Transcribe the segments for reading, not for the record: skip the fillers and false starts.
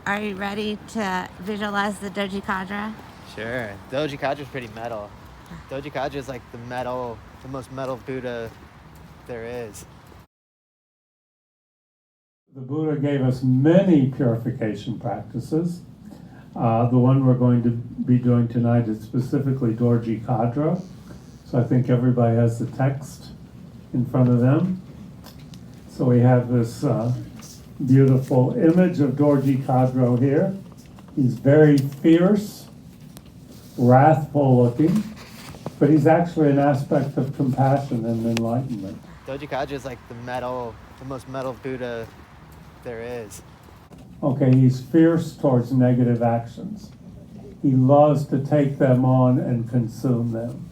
Are you ready to visualize the Dorje Khadro? Sure. Dorje Kadra is pretty metal. Dorje Kadra is like the most metal Buddha there is. The Buddha gave us many purification practices. The one we're going to be doing tonight is specifically Dorje Khadro. So I think everybody has the text in front of them. So we have this beautiful image of Dorje Khadro here. He's very fierce, wrathful looking, but he's actually an aspect of compassion and enlightenment. Dorje Kadra is like the most metal Buddha there is. Okay, he's fierce towards negative actions. He loves to take them on and consume them.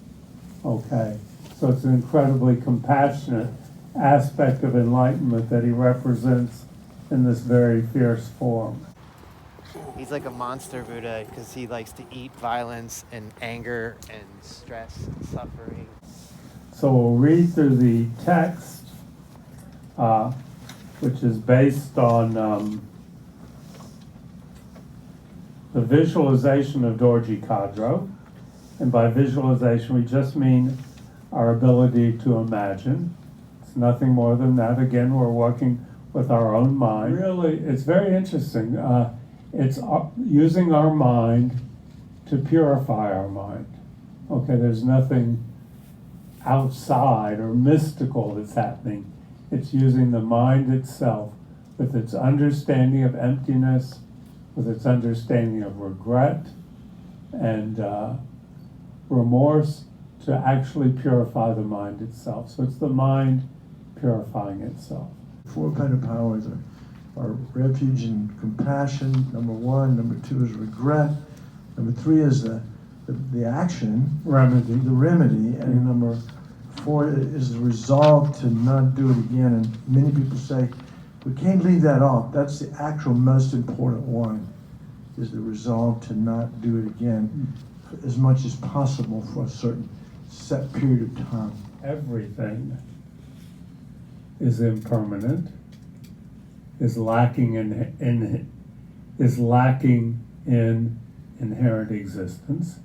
Okay, so it's an incredibly compassionate aspect of enlightenment that he represents in this very fierce form. He's like a monster Buddha because he likes to eat violence and anger and stress and suffering. So we'll read through the text, which is based on the visualization of Dorje Khadro. And by visualization, we just mean our ability to imagine. It's nothing more than that. Again, we're working with our own mind. Really, it's very interesting. It's using our mind to purify our mind. Okay, there's nothing outside or mystical that's happening. It's using the mind itself with its understanding of emptiness, with its understanding of regret and remorse to actually purify the mind itself. So it's the mind purifying itself. Four kind of powers are refuge and compassion, number one. Number two is regret. Number three is the action, Remedy. the remedy. And number four is the resolve to not do it again. And many people say, we can't leave that off. That's the actual most important one, is the resolve to not do it again as much as possible for a certain set period of time. Everything is impermanent, is lacking in inherent existence.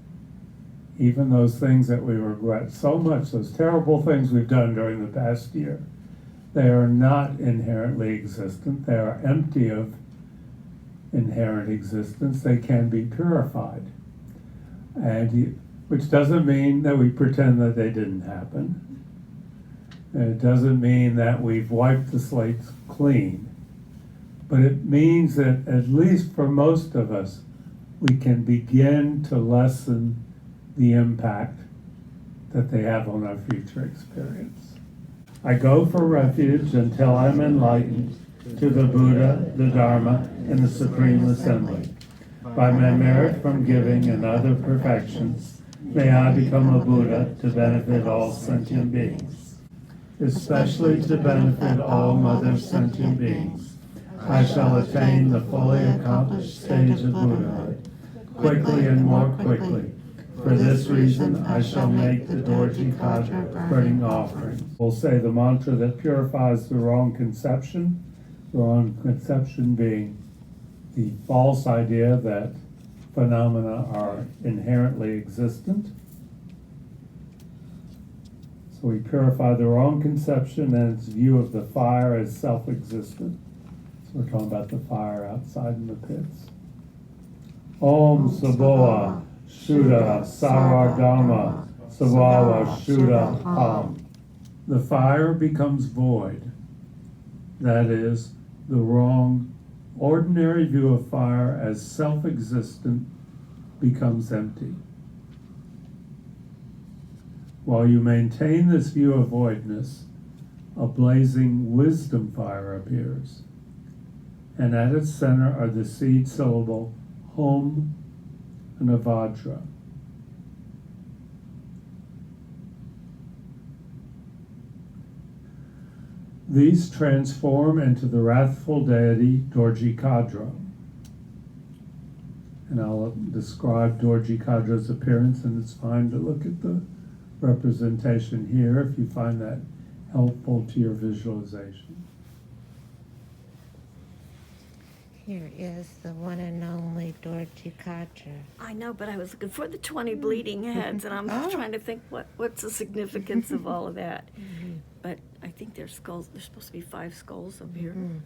Even those things that we regret so much, those terrible things we've done during the past year, they are not inherently existent. They are empty of inherent existence. They can be purified. And which doesn't mean that we pretend that they didn't happen. And it doesn't mean that we've wiped the slate clean. But it means that, at least for most of us, we can begin to lessen the impact that they have on our future experience. I go for refuge until I'm enlightened to the Buddha, the Dharma, and the Supreme Assembly. By my merit from giving and other perfections, may I become a Buddha to benefit all sentient beings, especially to benefit all mother sentient beings. I shall attain the fully accomplished stage of Buddhahood, quickly and more quickly. For this reason, I shall make the Dorje Khadro burning offering. We'll say the mantra that purifies the wrong conception being the false idea that phenomena are inherently existent. So we purify the wrong conception and its view of the fire as self-existent. So we're talking about the fire outside in the pits. Om Saboa Shuddha Saradharma Sabhava Shuddha Ham. The fire becomes void. That is, the wrong ordinary view of fire as self-existent becomes empty. While you maintain this view of voidness, a blazing wisdom fire appears, and at its center are the seed syllable Hum and a Vajra. These transform into the wrathful deity Dorje Khadro. And I'll describe Dorje Khadro's appearance, and it's fine to look at the representation here if you find that helpful to your visualization. Here is the one and only Dorje Khadro. I know, but I was looking for the 20 bleeding heads, and I'm trying to think what's the significance of all of that. But I think there's skulls. There's supposed to be 5 skulls up here. And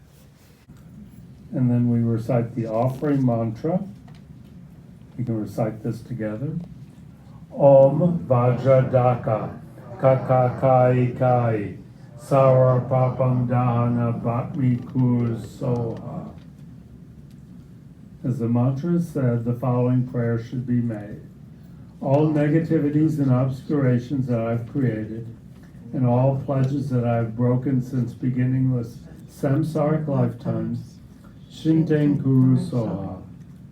then we recite the offering mantra. We can recite this together. Om Vajradaka Kakakai Kai Sara Papam Dahana Bhatmi Kur Soha. As the mantra is said, the following prayer should be made. All negativities and obscurations that I've created, and all pledges that I've broken since beginningless samsaric lifetimes, Shinten Kuru Soha,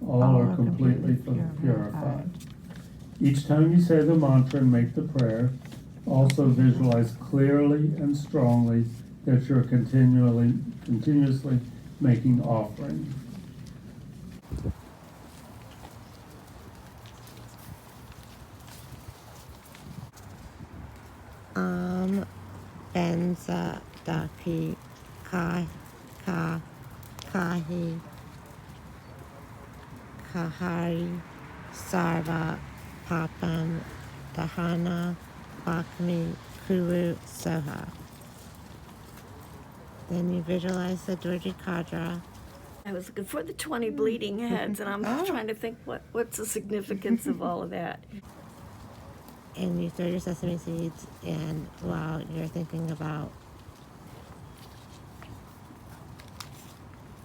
all are completely purified. Each time you say the mantra and make the prayer, also visualize clearly and strongly that you're continuously making offering. Benza Daki Kai Ka Kahi Kahari Sarva Papam Dahana Bakmi Kuru Soha. Then you visualize the Dorje Khadro. I was looking for the 20 bleeding heads, and I'm trying to think what's the significance of all of that. And you throw your sesame seeds, and while you're thinking about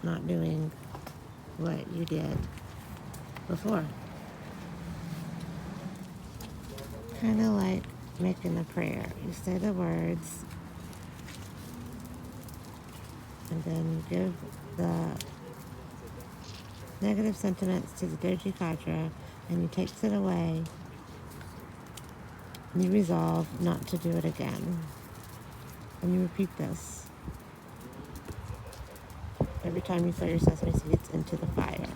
not doing what you did before. Kind of like making a prayer. You say the words, and then you give the negative sentiments to the Dorje Khadro, and you take it away. And you resolve not to do it again. And you repeat this every time you throw your sesame seeds into the fire.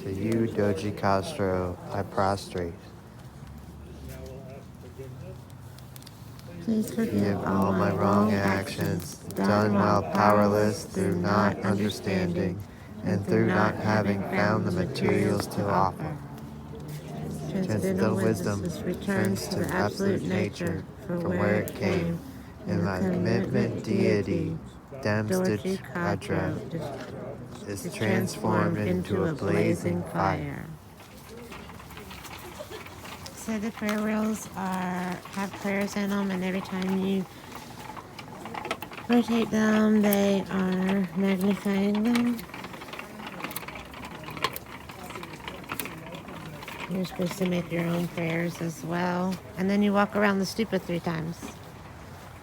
To you, Dorje Khadro, I prostrate. Please Forgive forgive all my wrong actions, done while powerless through not understanding, and through not having found the materials to offer. Transcendental wisdom returns to the absolute nature from where it came, and my commitment deity, Dorje Khadro, is transformed into a blazing fire. So the prayer wheels have prayers in them, and every time you rotate them, they are magnifying them. You're supposed to make your own prayers as well. And then you walk around the stupa 3 times.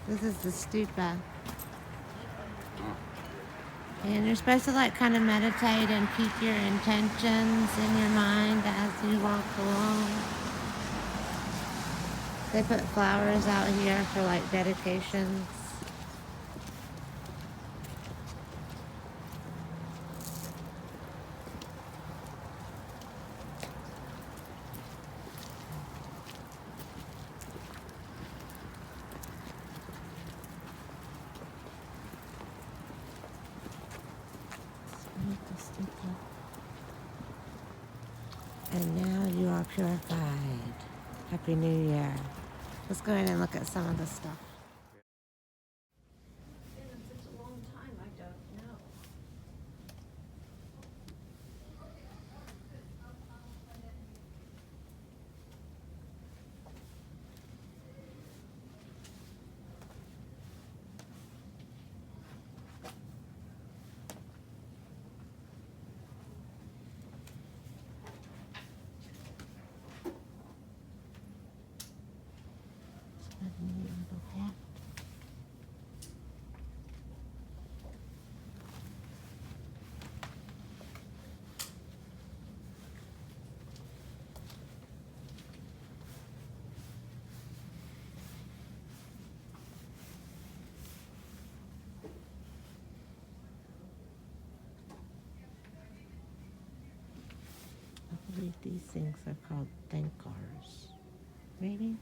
This is the stupa. And you're supposed to kind of meditate and keep your intentions in your mind as you walk along. They put flowers out here for dedications. And now you are purified. Happy New Year. Let's go ahead and look at some of the stuff. In such a long time, I don't know. Little I believe these things are called thankars. Maybe?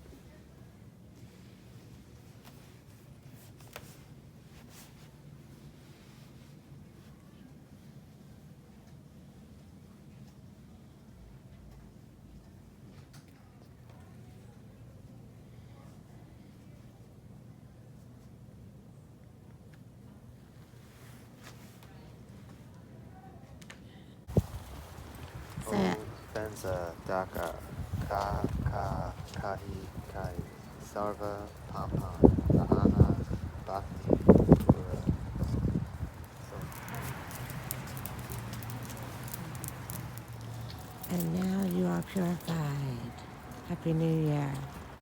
So, Benza Daka Ka Ka Kai Kai Sarva Pampa Lahana Bhakti Pura. and now you are purified. Happy New Year.